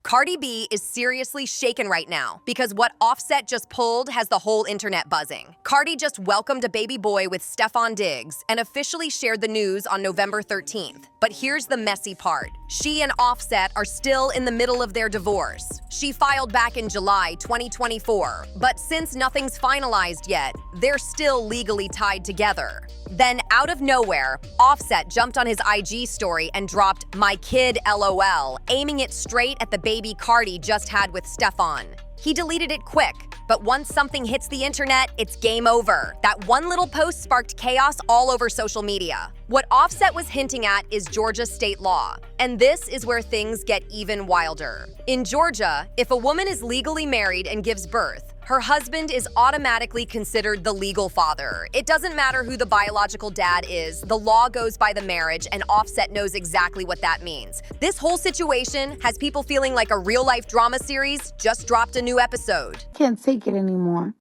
Cardi B is seriously shaken right now because what Offset just pulled has the whole internet buzzing. Cardi just welcomed a baby boy with Stefon Diggs and officially shared the news on November 13th. But here's the messy part. She and Offset are still in the middle of their divorce. She filed back in July 2024, but since nothing's finalized yet, they're still legally tied together. Then, out of nowhere, Offset jumped on his IG story and dropped "My kid LOL," aiming it straight at the baby Cardi just had with Stefon. He deleted it quick, but once something hits the internet, it's game over. That one little post sparked chaos all over social media. What Offset was hinting at is Georgia state law, and this is where things get even wilder. In Georgia, if a woman is legally married and gives birth, her husband is automatically considered the legal father. It doesn't matter who the biological dad is, the law goes by the marriage, and Offset knows exactly what that means. This whole situation has people feeling like a real-life drama series just dropped a new episode. I can't take it anymore.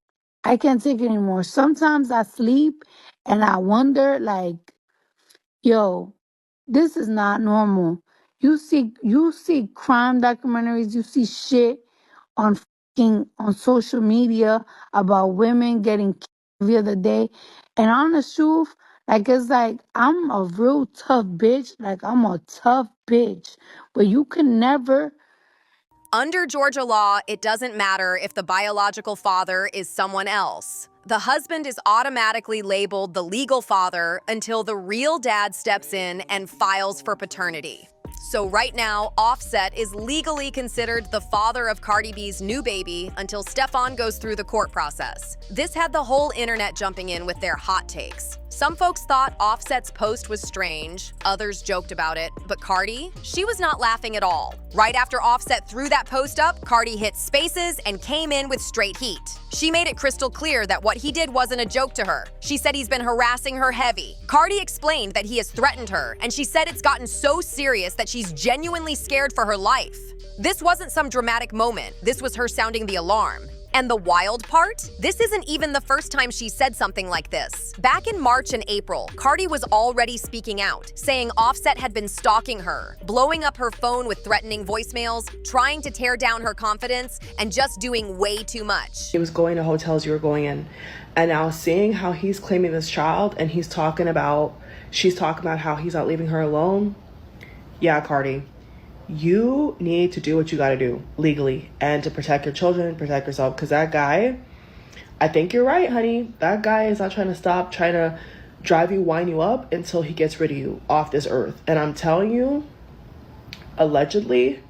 I can't take it anymore. Sometimes I sleep and I wonder, like, yo, this is not normal. You see crime documentaries, you see shit on social media about women getting killed the other day. And on the truth, like, it's like, I'm a real tough bitch. Like, I'm a tough bitch. But you can never... Under Georgia law, it doesn't matter if the biological father is someone else. The husband is automatically labeled the legal father until the real dad steps in and files for paternity. So right now, Offset is legally considered the father of Cardi B's new baby until Stefon goes through the court process. This had the whole internet jumping in with their hot takes. Some folks thought Offset's post was strange, others joked about it, but Cardi, she was not laughing at all. Right after Offset threw that post up, Cardi hit spaces and came in with straight heat. She made it crystal clear that what he did wasn't a joke to her. She said he's been harassing her heavy. Cardi explained that he has threatened her, and she said it's gotten so serious that she's genuinely scared for her life. This wasn't some dramatic moment, this was her sounding the alarm. And the wild part? This isn't even the first time she said something like this. Back in March and April, Cardi was already speaking out, saying Offset had been stalking her, blowing up her phone with threatening voicemails, trying to tear down her confidence, and just doing way too much. He was going to hotels you were going in. And now seeing how he's claiming this child and she's talking about how he's not leaving her alone. Yeah, Cardi. You need to do what you got to do legally and to protect your children, protect yourself, because that guy, I think you're right, honey. That guy is not trying to drive you, wind you up until he gets rid of you off this earth. And I'm telling you, allegedly,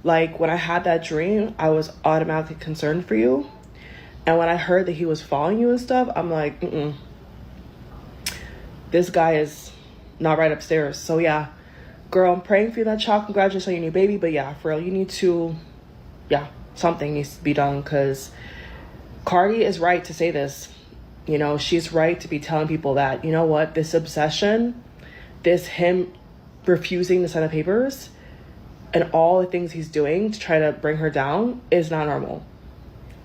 like when I had that dream, I was automatically concerned for you. And when I heard that he was following you and stuff, I'm like, this guy is not right upstairs. So yeah. Girl, I'm praying for you, that child. Congratulations on your new baby. But yeah, for real, you need to, something needs to be done, because Cardi is right to say this. You know, she's right to be telling people that, you know what, this obsession, him refusing to sign the papers, and all the things he's doing to try to bring her down is not normal.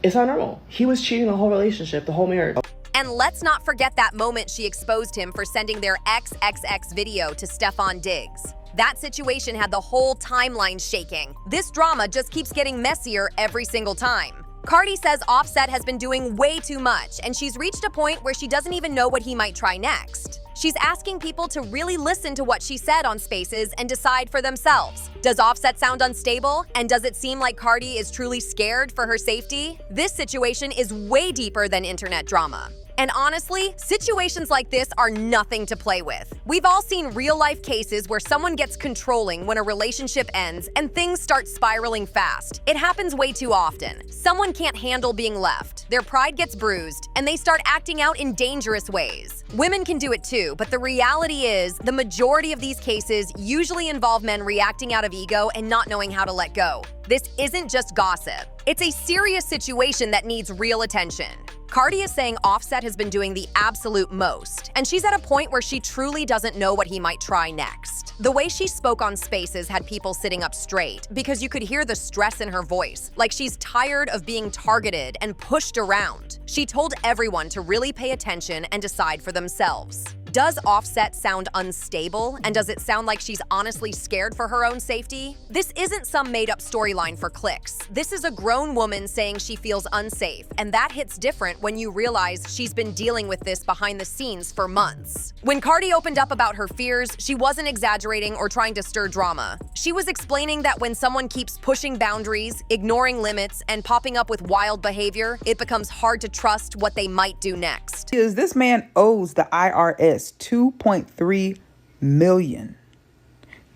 It's not normal. He was cheating the whole relationship, the whole marriage. And let's not forget that moment she exposed him for sending their XXX video to Stefon Diggs. That situation had the whole timeline shaking. This drama just keeps getting messier every single time. Cardi says Offset has been doing way too much, and she's reached a point where she doesn't even know what he might try next. She's asking people to really listen to what she said on Spaces and decide for themselves. Does Offset sound unstable? And does it seem like Cardi is truly scared for her safety? This situation is way deeper than internet drama. And honestly, situations like this are nothing to play with. We've all seen real-life cases where someone gets controlling when a relationship ends and things start spiraling fast. It happens way too often. Someone can't handle being left, their pride gets bruised, and they start acting out in dangerous ways. Women can do it too, but the reality is the majority of these cases usually involve men reacting out of ego and not knowing how to let go. This isn't just gossip. It's a serious situation that needs real attention. Cardi is saying Offset has been doing the absolute most, and she's at a point where she truly doesn't know what he might try next. The way she spoke on Spaces had people sitting up straight because you could hear the stress in her voice, like she's tired of being targeted and pushed around. She told everyone to really pay attention and decide for themselves. Does Offset sound unstable? And does it sound like she's honestly scared for her own safety? This isn't some made-up storyline for clicks. This is a grown woman saying she feels unsafe, and that hits different when you realize she's been dealing with this behind the scenes for months. When Cardi opened up about her fears, she wasn't exaggerating or trying to stir drama. She was explaining that when someone keeps pushing boundaries, ignoring limits, and popping up with wild behavior, it becomes hard to trust what they might do next. This man owes the IRS $2.3 million.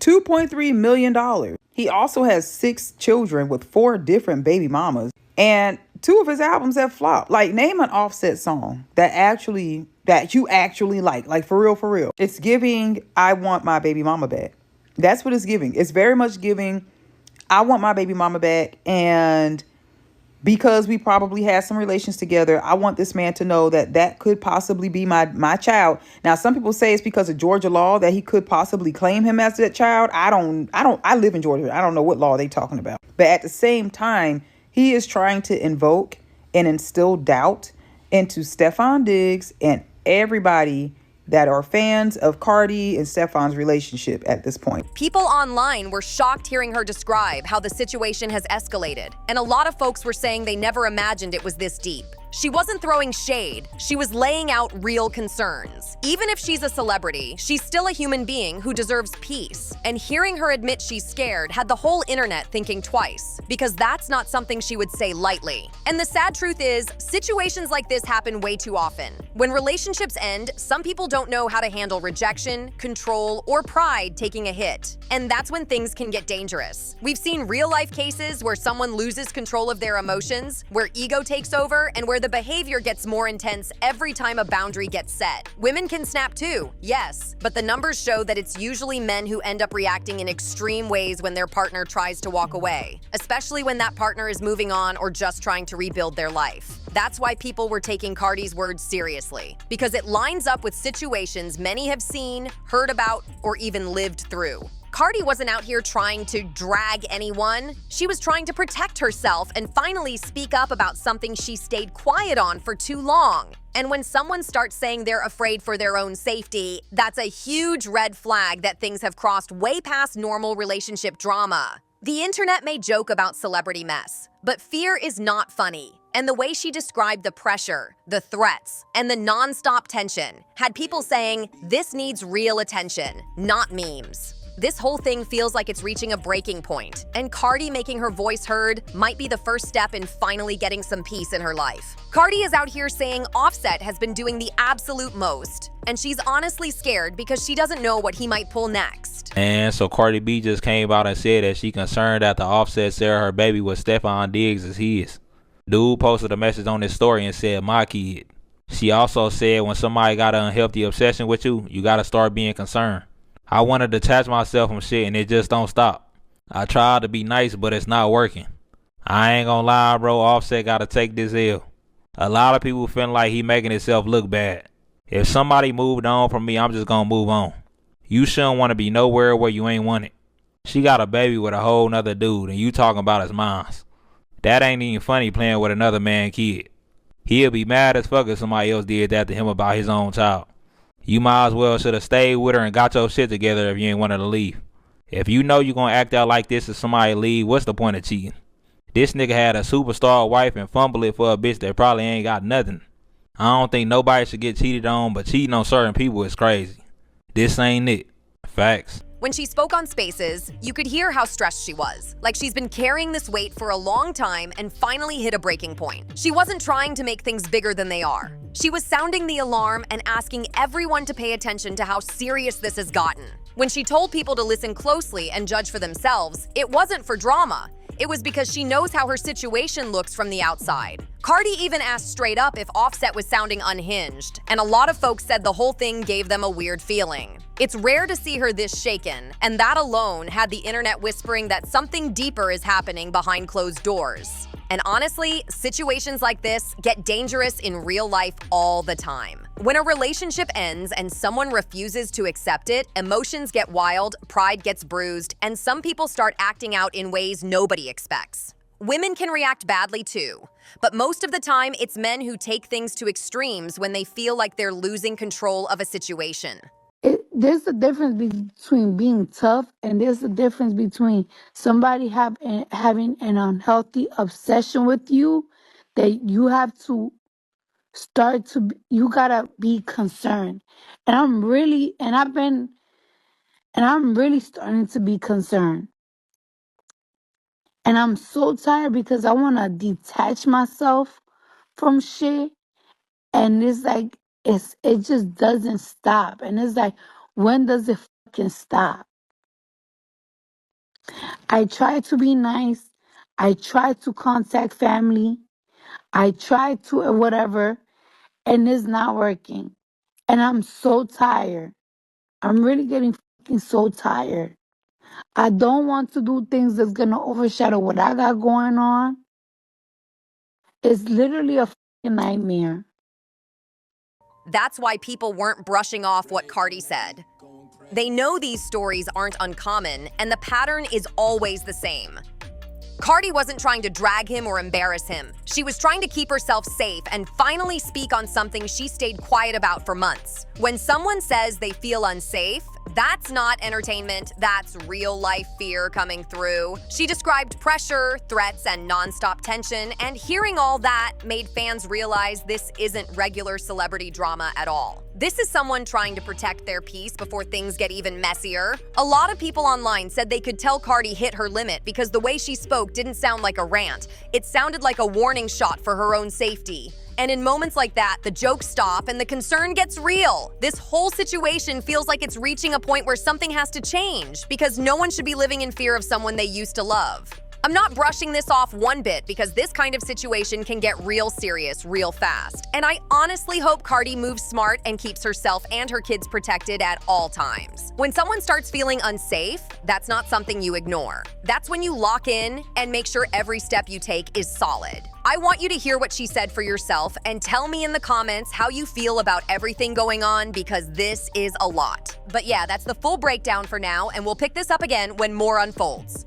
$2.3 million. He also has 6 children with 4 different baby mamas. And 2 of his albums have flopped. Like, name an Offset song that you actually like for real, for real. It's giving, I want my baby mama back. That's what it's giving. It's very much giving, I want my baby mama back. And because we probably had some relations together, I want this man to know that that could possibly be my child. Now, some people say it's because of Georgia law that he could possibly claim him as that child. I live in Georgia. I don't know what law they talking about. But at the same time, he is trying to invoke and instill doubt into Stefon Diggs and everybody that are fans of Cardi and Stefon's relationship at this point. People online were shocked hearing her describe how the situation has escalated, and a lot of folks were saying they never imagined it was this deep. She wasn't throwing shade, she was laying out real concerns. Even if she's a celebrity, she's still a human being who deserves peace. And hearing her admit she's scared had the whole internet thinking twice, because that's not something she would say lightly. And the sad truth is, situations like this happen way too often. When relationships end, some people don't know how to handle rejection, control, or pride taking a hit. And that's when things can get dangerous. We've seen real-life cases where someone loses control of their emotions, where ego takes over, and where the behavior gets more intense every time a boundary gets set. Women can snap too, yes, but the numbers show that it's usually men who end up reacting in extreme ways when their partner tries to walk away, especially when that partner is moving on or just trying to rebuild their life. That's why people were taking Cardi's words seriously, because it lines up with situations many have seen, heard about, or even lived through. Cardi wasn't out here trying to drag anyone. She was trying to protect herself and finally speak up about something she stayed quiet on for too long. And when someone starts saying they're afraid for their own safety, that's a huge red flag that things have crossed way past normal relationship drama. The internet may joke about celebrity mess, but fear is not funny. And the way she described the pressure, the threats, and the non-stop tension had people saying, this needs real attention, not memes. This whole thing feels like it's reaching a breaking point, and Cardi making her voice heard might be the first step in finally getting some peace in her life. Cardi is out here saying Offset has been doing the absolute most, and she's honestly scared because she doesn't know what he might pull next. And so Cardi B just came out and said that she concerned that the Offset said her baby with Stefon Diggs is his. Dude posted a message on his story and said, my kid. She also said when somebody got an unhealthy obsession with you, you gotta start being concerned. I want to detach myself from shit and it just don't stop. I tried to be nice, but it's not working. I ain't gonna lie, bro. Offset gotta take this L. A lot of people feeling like he making himself look bad. If somebody moved on from me, I'm just gonna move on. You shouldn't want to be nowhere where you ain't wanted. She got a baby with a whole nother dude and you talking about his moms. That ain't even funny playing with another man's kid. He'll be mad as fuck if somebody else did that to him about his own child. You might as well should have stayed with her and got your shit together if you ain't want her to leave. If you know you gonna act out like this if somebody leave, what's the point of cheating? This nigga had a superstar wife and fumble it for a bitch that probably ain't got nothing. I don't think nobody should get cheated on, but cheating on certain people is crazy. This ain't it. Facts. When she spoke on Spaces, you could hear how stressed she was, like she's been carrying this weight for a long time and finally hit a breaking point. She wasn't trying to make things bigger than they are. She was sounding the alarm and asking everyone to pay attention to how serious this has gotten. When she told people to listen closely and judge for themselves, it wasn't for drama. It was because she knows how her situation looks from the outside. Cardi even asked straight up if Offset was sounding unhinged, and a lot of folks said the whole thing gave them a weird feeling. It's rare to see her this shaken, and that alone had the internet whispering that something deeper is happening behind closed doors. And honestly, situations like this get dangerous in real life all the time. When a relationship ends and someone refuses to accept it, emotions get wild, pride gets bruised, and some people start acting out in ways nobody expects. Women can react badly too, but most of the time it's men who take things to extremes when they feel like they're losing control of a situation. There's a difference between being tough, and there's a difference between somebody having an unhealthy obsession with you that you have to you gotta be concerned. And I'm really starting to be concerned. And I'm so tired because I want to detach myself from shit. And it's like, it just doesn't stop. And it's like, when does it fucking stop? I try to be nice. I try to contact family. I try to whatever. And it's not working. And I'm so tired. I'm really getting fucking so tired. I don't want to do things that's going to overshadow what I got going on. It's literally a fucking nightmare. That's why people weren't brushing off what Cardi said. They know these stories aren't uncommon, and the pattern is always the same. Cardi wasn't trying to drag him or embarrass him. She was trying to keep herself safe and finally speak on something she stayed quiet about for months. When someone says they feel unsafe, that's not entertainment, that's real-life fear coming through. She described pressure, threats, and nonstop tension, and hearing all that made fans realize this isn't regular celebrity drama at all. This is someone trying to protect their peace before things get even messier. A lot of people online said they could tell Cardi hit her limit because the way she spoke didn't sound like a rant. It sounded like a warning shot for her own safety. And in moments like that, the jokes stop and the concern gets real. This whole situation feels like it's reaching a point where something has to change because no one should be living in fear of someone they used to love. I'm not brushing this off one bit because this kind of situation can get real serious real fast. And I honestly hope Cardi moves smart and keeps herself and her kids protected at all times. When someone starts feeling unsafe, that's not something you ignore. That's when you lock in and make sure every step you take is solid. I want you to hear what she said for yourself and tell me in the comments how you feel about everything going on because this is a lot. But yeah, that's the full breakdown for now, and we'll pick this up again when more unfolds.